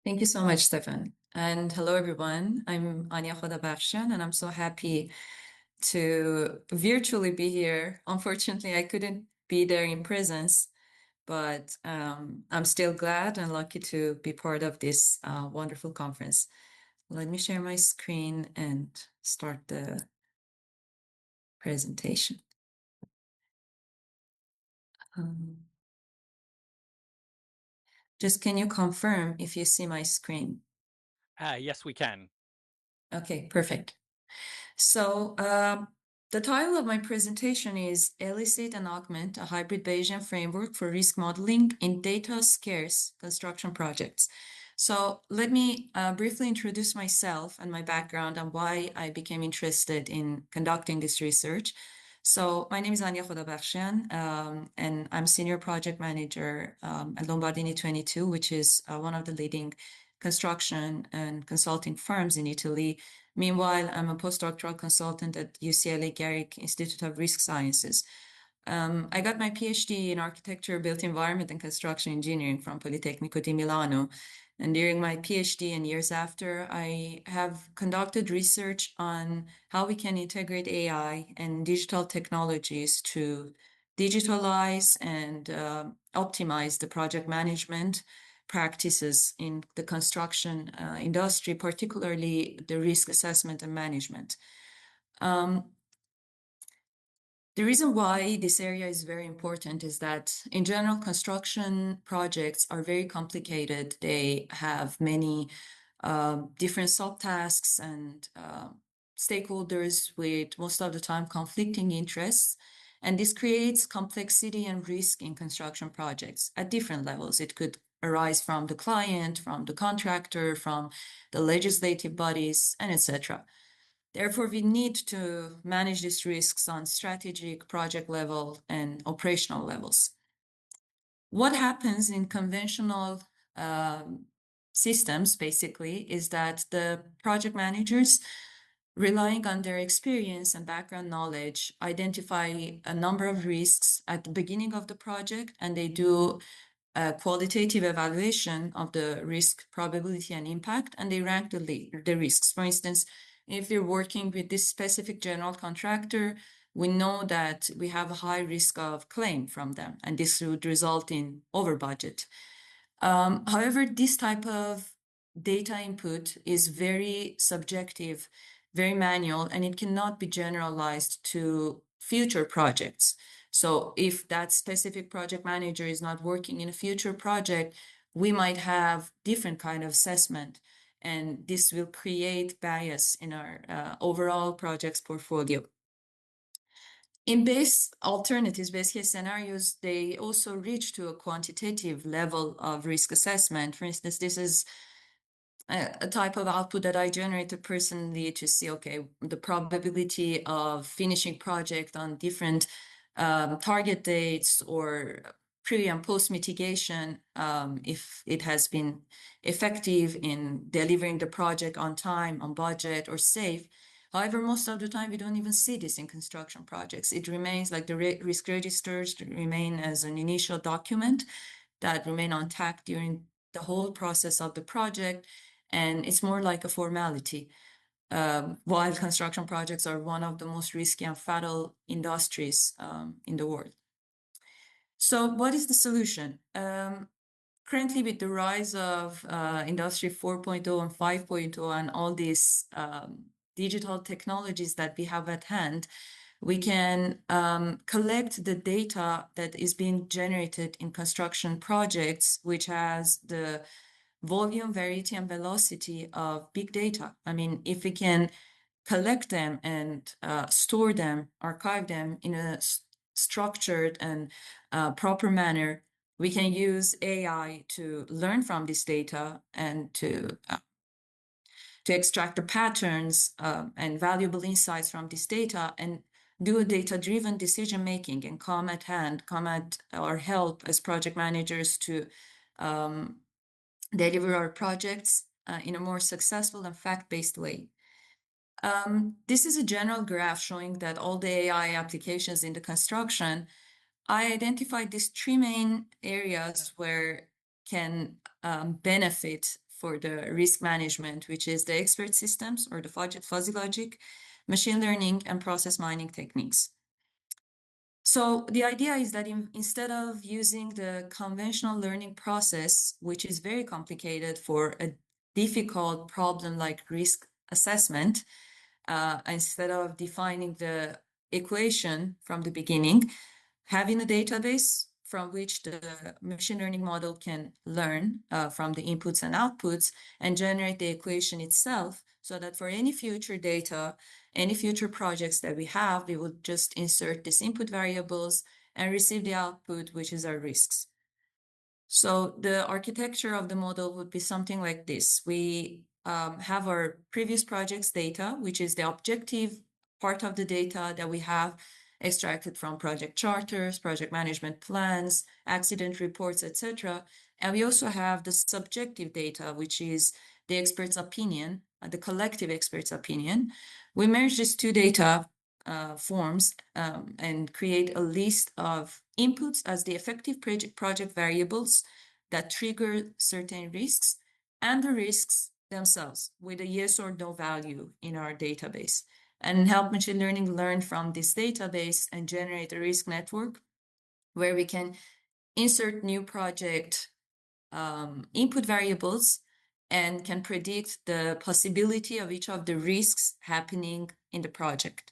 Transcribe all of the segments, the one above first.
Thank you so much, Stefan. And hello, everyone. I'm Anya Khodabakhshan, and I'm so happy to virtually be here. Unfortunately, I couldn't be there in presence, but I'm still glad and lucky to be part of this wonderful conference. Let me share my screen and start the presentation. Just can you confirm if you see my screen? Yes, we can. Okay, perfect. So the title of my presentation is Elicit and Augment, a hybrid Bayesian framework for risk modeling in data-scarce construction projects. So let me briefly introduce myself and my background and why I became interested in conducting this research. So my name is Anya Khodabakhshan, and I'm senior project manager at Lombardini 22, which is one of the leading construction and consulting firms in Italy. Meanwhile, I'm a postdoctoral consultant at UCLA Garrick Institute of Risk Sciences. I got my PhD in architecture, built environment, and construction engineering from Politecnico di Milano. And during my PhD and years after, I have conducted research on how we can integrate AI and digital technologies to digitalize and optimize the project management practices in the construction industry, particularly the risk assessment and management. The reason why this area is very important is that in general, construction projects are very complicated. They have many different subtasks and stakeholders with most of the time conflicting interests. And this creates complexity and risk in construction projects at different levels. It could arise from the client, from the contractor, from the legislative bodies, and etc. Therefore, we need to manage these risks on strategic, project level, and operational levels. What happens in conventional systems, basically, is that the project managers, relying on their experience and background knowledge, identify a number of risks at the beginning of the project, and they do a qualitative evaluation of the risk probability and impact, and they rank the risks. For instance, if they're working with this specific general contractor, we know that we have a high risk of claim from them, and this would result in over budget. However, this type of data input is very subjective, very manual, and it cannot be generalized to future projects. So if that specific project manager is not working in a future project, we might have different kind of assessment, and this will create bias in our overall projects portfolio. In base alternatives, base case scenarios, they also reach to a quantitative level of risk assessment. For instance, this is a type of output that I generated personally to see, okay, the probability of finishing project on different target dates or pre and post mitigation, if it has been effective in delivering the project on time, on budget, or safe. However, most of the time, we don't even see this in construction projects. It remains like the risk registers remain as an initial document that remain intact during the whole process of the project, and it's more like a formality. While construction projects are one of the most risky and fatal industries in the world. So what is the solution? Currently, with the rise of Industry 4.0 and 5.0 and all these digital technologies that we have at hand, we can collect the data that is being generated in construction projects, which has the volume, variety, and velocity of big data. I mean, if we can collect them and store them, archive them in a structured and proper manner, we can use AI to learn from this data and to extract the patterns and valuable insights from this data and do a data-driven decision-making and come at our help as project managers to deliver our projects in a more successful and fact-based way. This is a general graph showing that all the AI applications in the construction, I identified these three main areas where can benefit for the risk management, which is the expert systems or the fuzzy logic, machine learning, and process mining techniques. So the idea is that instead of using the conventional learning process, which is very complicated for a difficult problem like risk assessment, instead of defining the equation from the beginning, having a database from which the machine learning model can learn from the inputs and outputs and generate the equation itself, so that for any future data, any future projects that we have, we will just insert these input variables and receive the output, which is our risks. So the architecture of the model would be something like this. We have our previous project's data, which is the objective part of the data that we have extracted from project charters, project management plans, accident reports, etc. And we also have the subjective data, which is the expert's opinion, the collective expert's opinion. We merge these two data forms and create a list of inputs as the effective project variables that trigger certain risks, and the risks themselves with a yes or no value in our database, and help machine learning learn from this database and generate a risk network where we can insert new project input variables and can predict the possibility of each of the risks happening in the project.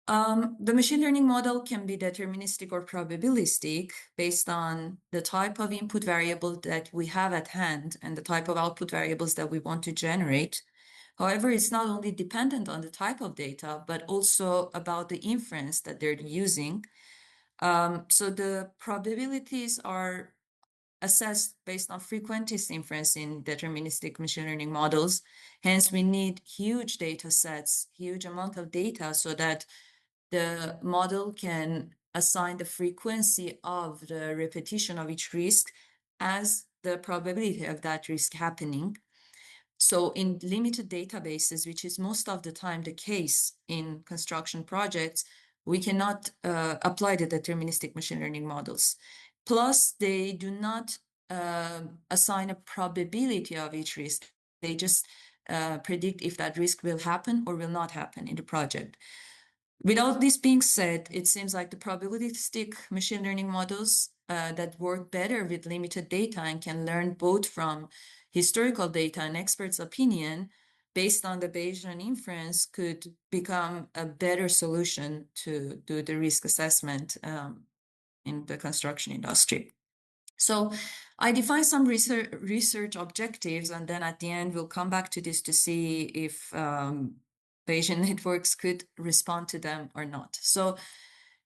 The machine learning model can be deterministic or probabilistic based on the type of input variable that we have at hand and the type of output variables that we want to generate. However, it's not only dependent on the type of data, but also about the inference that they're using. So the probabilities are assessed based on frequentist inference in deterministic machine learning models. Hence, we need huge data sets, huge amount of data, so that the model can assign the frequency of the repetition of each risk as the probability of that risk happening. So in limited databases, which is most of the time the case in construction projects, we cannot apply the deterministic machine learning models. Plus, they do not assign a probability of each risk. They just predict if that risk will happen or will not happen in the project. With all this being said, it seems like the probabilistic machine learning models that work better with limited data and can learn both from historical data and experts' opinion based on the Bayesian inference could become a better solution to do the risk assessment in the construction industry. So I define some research objectives, and then at the end, we'll come back to this to see if Bayesian networks could respond to them or not. So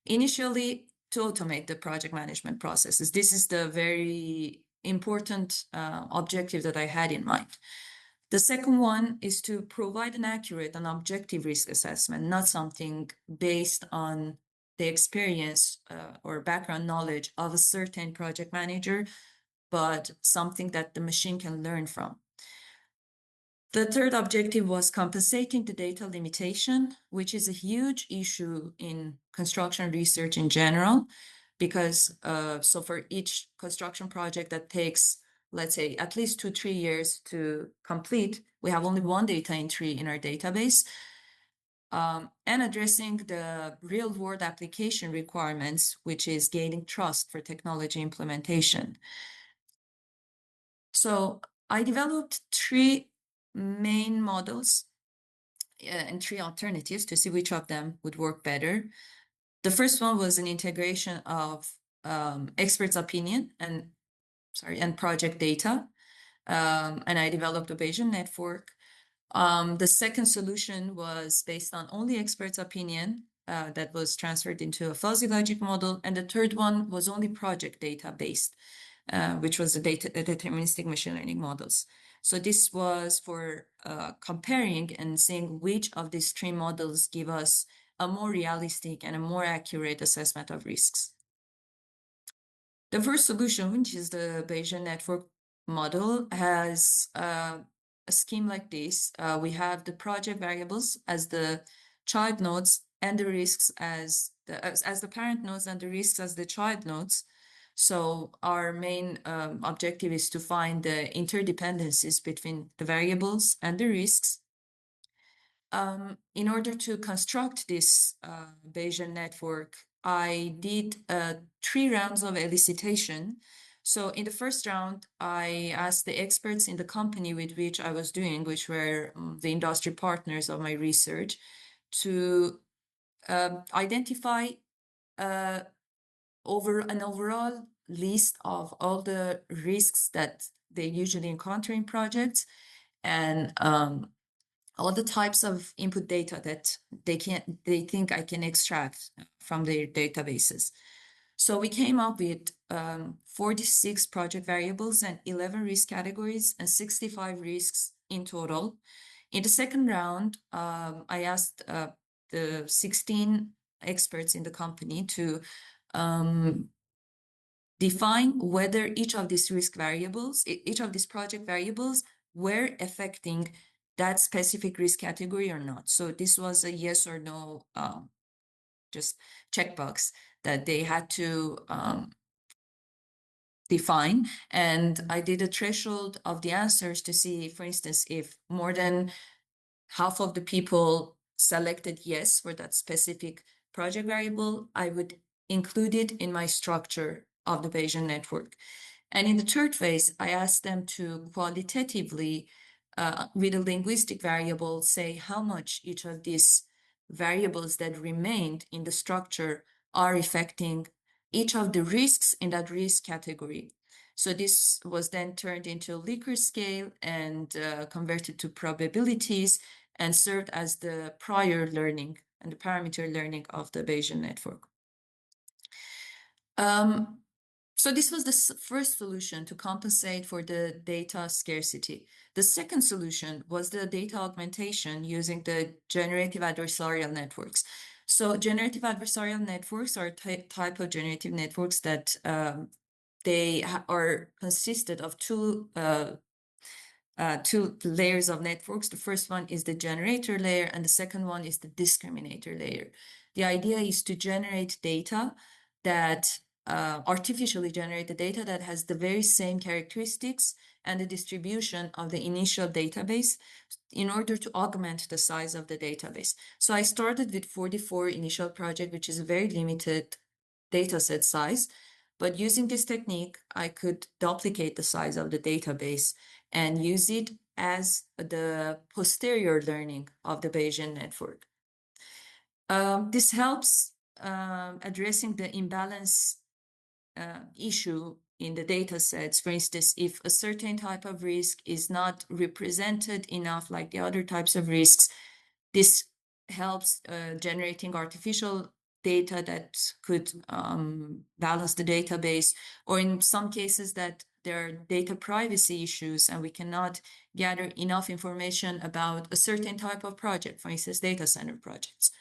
initially, to automate the project management processes, this is the very important objective that I had in mind. The second one is to provide an accurate and objective risk assessment, not something based on the experience or background knowledge of a certain project manager, but something that the machine can learn from. The third objective was compensating the data limitation, which is a huge issue in construction research in general, because so for each construction project that takes, let's say, at least 2-3 years to complete, we have only one data entry in our database. And addressing the real-world application requirements, which is gaining trust for technology implementation. So I developed 3 main models and 3 alternatives to see which of them would work better. The first one was an integration of experts' opinion and project data, and I developed a Bayesian network. The second solution was based on only experts' opinion that was transferred into a fuzzy logic model, and the third one was only project data based, which was the deterministic machine learning models. So this was for comparing and seeing which of these 3 models give us a more realistic and a more accurate assessment of risks. The first solution, which is the Bayesian network model, has a scheme like this. We have the project variables as the child nodes and the risks as the parent nodes and the risks as the child nodes. So our main objective is to find the interdependencies between the variables and the risks. In order to construct this Bayesian network, I did 3 rounds of elicitation. So in the first round, I asked the experts in the company with which I was doing, which were the industry partners of my research, to identify over an overall list of all the risks that they usually encounter in projects, and all the types of input data that they think I can extract from their databases. So we came up with 46 project variables and 11 risk categories and 65 risks in total. In the second round, I asked the 16 experts in the company to define whether each of these risk variables, each of these project variables were affecting that specific risk category or not. So this was a yes or no, just checkbox that they had to define. And I did a threshold of the answers to see, for instance, if more than half of the people selected yes for that specific project variable, I would include it in my structure of the Bayesian network. And in the third phase, I asked them to qualitatively, with a linguistic variable, say how much each of these variables that remained in the structure are affecting each of the risks in that risk category. So this was then turned into a Likert scale and converted to probabilities and served as the prior learning and the parameter learning of the Bayesian network. So this was the first solution to compensate for the data scarcity. The second solution was the data augmentation using the generative adversarial networks. So generative adversarial networks are a type of generative networks that they are consisted of two layers of networks. The first one is the generator layer, and the second one is the discriminator layer. The idea is to generate data that artificially generate the data that has the very same characteristics and the distribution of the initial database in order to augment the size of the database. So I started with 44 initial project, which is a very limited data set size. But using this technique, I could duplicate the size of the database and use it as the posterior learning of the Bayesian network. This helps addressing the imbalance issue in the data sets. For instance, if a certain type of risk is not represented enough like the other types of risks, this helps generating artificial data that could balance the database, or in some cases that there are data privacy issues and we cannot gather enough information about a certain type of project, for instance, data center projects.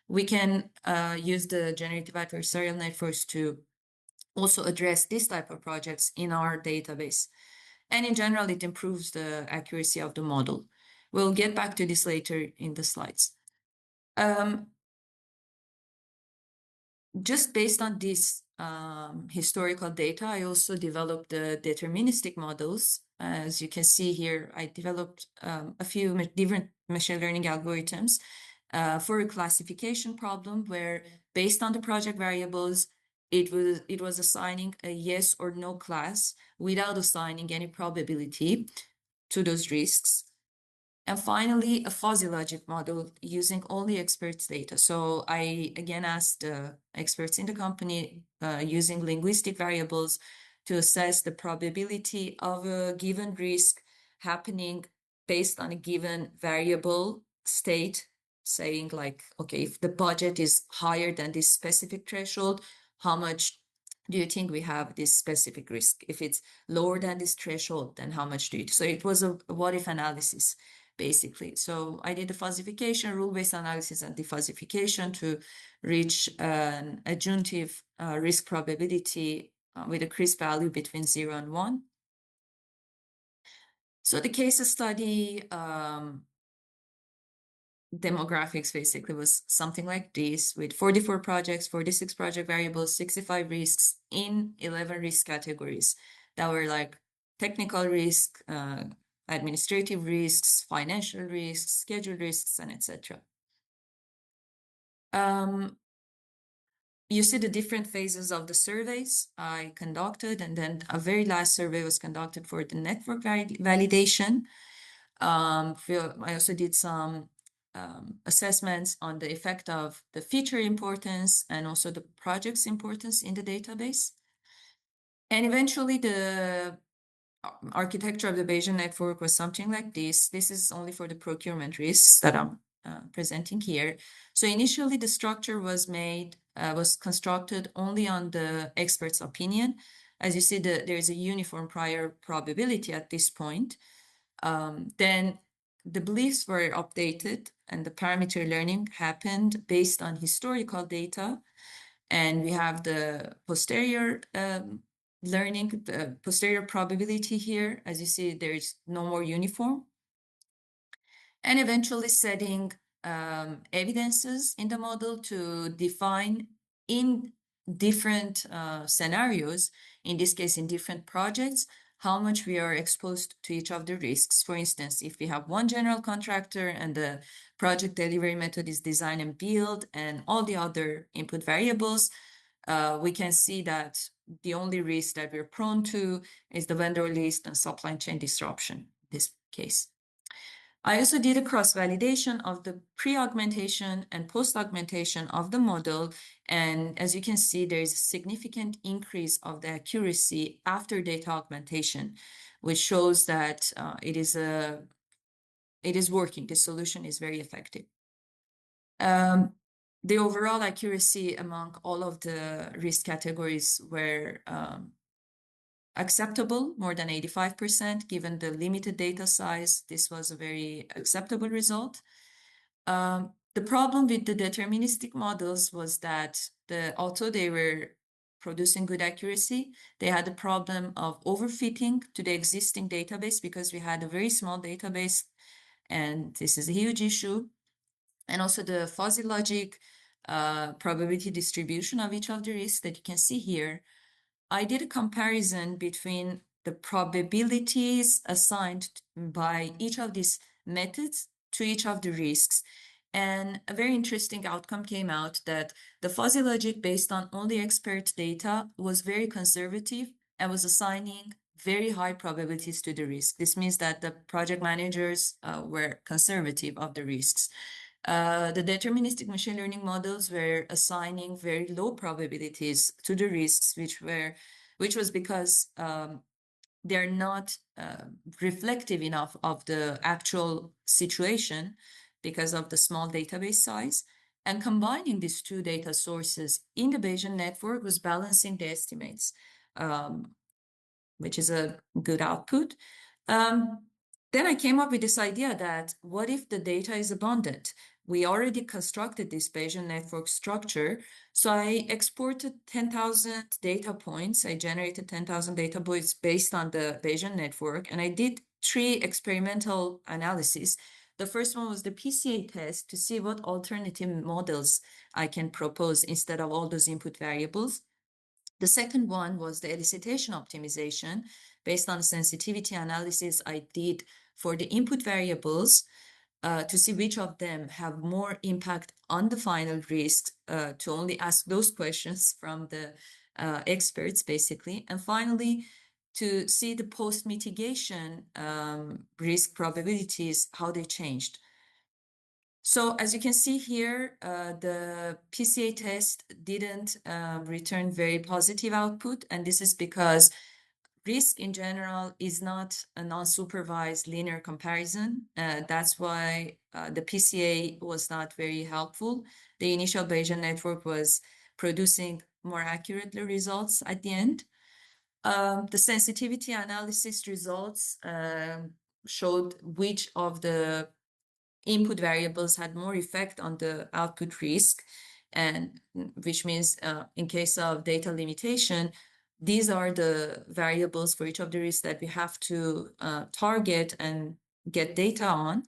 We can use the generative adversarial networks to also address this type of projects in our database. And in general, it improves the accuracy of the model. We'll get back to this later in the slides. Just based on this historical data, I also developed the deterministic models. As you can see here, I developed a few different machine learning algorithms for a classification problem where, based on the project variables, it was assigning a yes or no class without assigning any probability to those risks. And finally, a fuzzy logic model using only experts' data. So I again asked experts in the company using linguistic variables to assess the probability of a given risk happening based on a given variable state, saying like, okay, if the budget is higher than this specific threshold, how much do you think we have this specific risk? If it's lower than this threshold, then how much do you? So it was a what-if analysis, basically. So I did the fuzzification, rule-based analysis, and defuzzification to reach an adjunctive risk probability with a CRISP value between 0 and 1. So the case study demographics basically was something like this, with 44 projects, 46 project variables, 65 risks in 11 risk categories that were like technical risk, administrative risks, financial risks, schedule risks, and etc. You see the different phases of the surveys I conducted, and then a very last survey was conducted for the network validation. I also did some assessments on the effect of the feature importance and also the project's importance in the database. And eventually the architecture of the Bayesian network was something like this. This is only for the procurement risks that I'm presenting here. So initially the structure was constructed only on the expert's opinion. As you see, there is a uniform prior probability at this point. Then the beliefs were updated and the parameter learning happened based on historical data. And we have the posterior learning, the posterior probability here. As you see, there's no more uniform. And eventually setting evidences in the model to define in different scenarios, in this case, in different projects, how much we are exposed to each of the risks. For instance, if we have one general contractor and the project delivery method is design and build and all the other input variables, we can see that the only risk that we're prone to is the vendor list and supply chain disruption in this case. I also did a cross-validation of the pre-augmentation and post-augmentation of the model. And as you can see, there is a significant increase of the accuracy after data augmentation, which shows that it is working. The solution is very effective. The overall accuracy among all of the risk categories were acceptable, more than 85%. Given the limited data size, this was a very acceptable result. The problem with the deterministic models was that although they were producing good accuracy, they had the problem of overfitting to the existing database because we had a very small database, and this is a huge issue. And also the fuzzy logic probability distribution of each of the risks that you can see here. I did a comparison between the probabilities assigned by each of these methods to each of the risks. And a very interesting outcome came out that the fuzzy logic based on only expert data was very conservative and was assigning very high probabilities to the risk. This means that the project managers were conservative of the risks. The deterministic machine learning models were assigning very low probabilities to the risks, which was because they're not reflective enough of the actual situation because of the small database size. And combining these two data sources in the Bayesian network was balancing the estimates, which is a good output. Then I came up with this idea that what if the data is abundant? We already constructed this Bayesian network structure. So I exported 10,000 data points. I generated 10,000 data points based on the Bayesian network. And I did 3 experimental analyses. The first one was the PCA test to see what alternative models I can propose instead of all those input variables. The second one was the elicitation optimization based on sensitivity analysis I did for the input variables to see which of them have more impact on the final risk, to only ask those questions from the experts, basically. And finally, to see the post-mitigation risk probabilities, how they changed. So as you can see here, the PCA test didn't return very positive output, and this is because risk in general is not a non-supervised linear comparison. That's why the PCA was not very helpful. The initial Bayesian network was producing more accurately results at the end. The sensitivity analysis results showed which of the input variables had more effect on the output risk, and which means in case of data limitation, these are the variables for each of the risks that we have to target and get data on.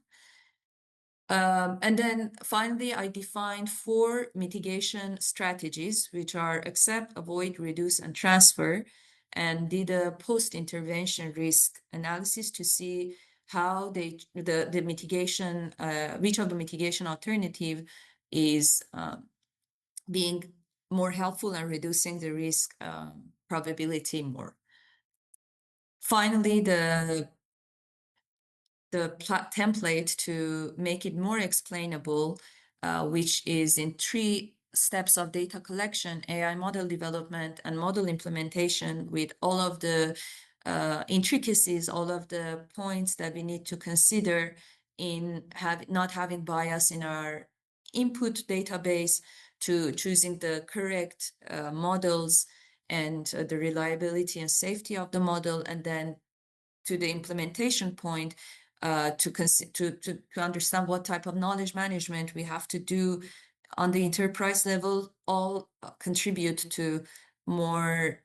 And then finally, I defined 4 mitigation strategies, which are accept, avoid, reduce, and transfer, and did a post-intervention risk analysis to see how the mitigation, which of the mitigation alternative is being more helpful and reducing the risk probability more. Finally, the template to make it more explainable, which is in 3 steps of data collection, AI model development, and model implementation, with all of the intricacies, all of the points that we need to consider in not having bias in our input database, to choosing the correct models, and the reliability and safety of the model, and then to the implementation point, to understand what type of knowledge management we have to do on the enterprise level, all contribute to more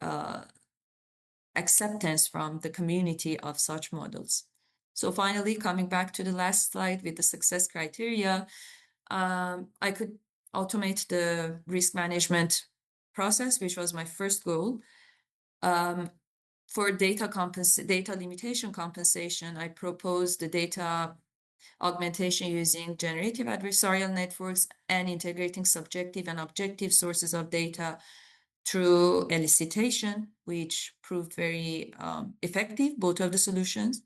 acceptance from the community of such models. So finally, coming back to the last slide with the success criteria, I could automate the risk management process, which was my first goal. For data limitation compensation, I proposed the data augmentation using generative adversarial networks and integrating subjective and objective sources of data through elicitation, which proved very effective, both of the solutions.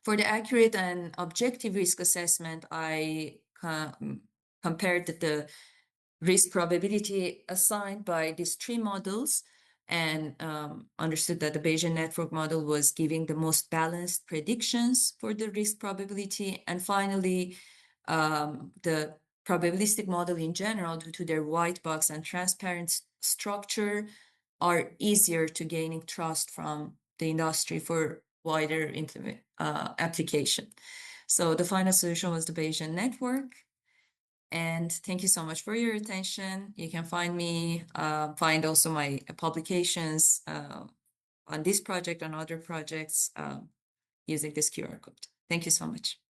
For the accurate and objective risk assessment, I compared the risk probability assigned by these 3 models, and understood that the Bayesian network model was giving the most balanced predictions for the risk probability. And finally, the probabilistic model in general, due to their white box and transparent structure, are easier to gaining trust from the industry for wider application. So the final solution was the Bayesian network. And thank you so much for your attention. You can find me, find also my publications on this project and other projects using this QR code. Thank you so much.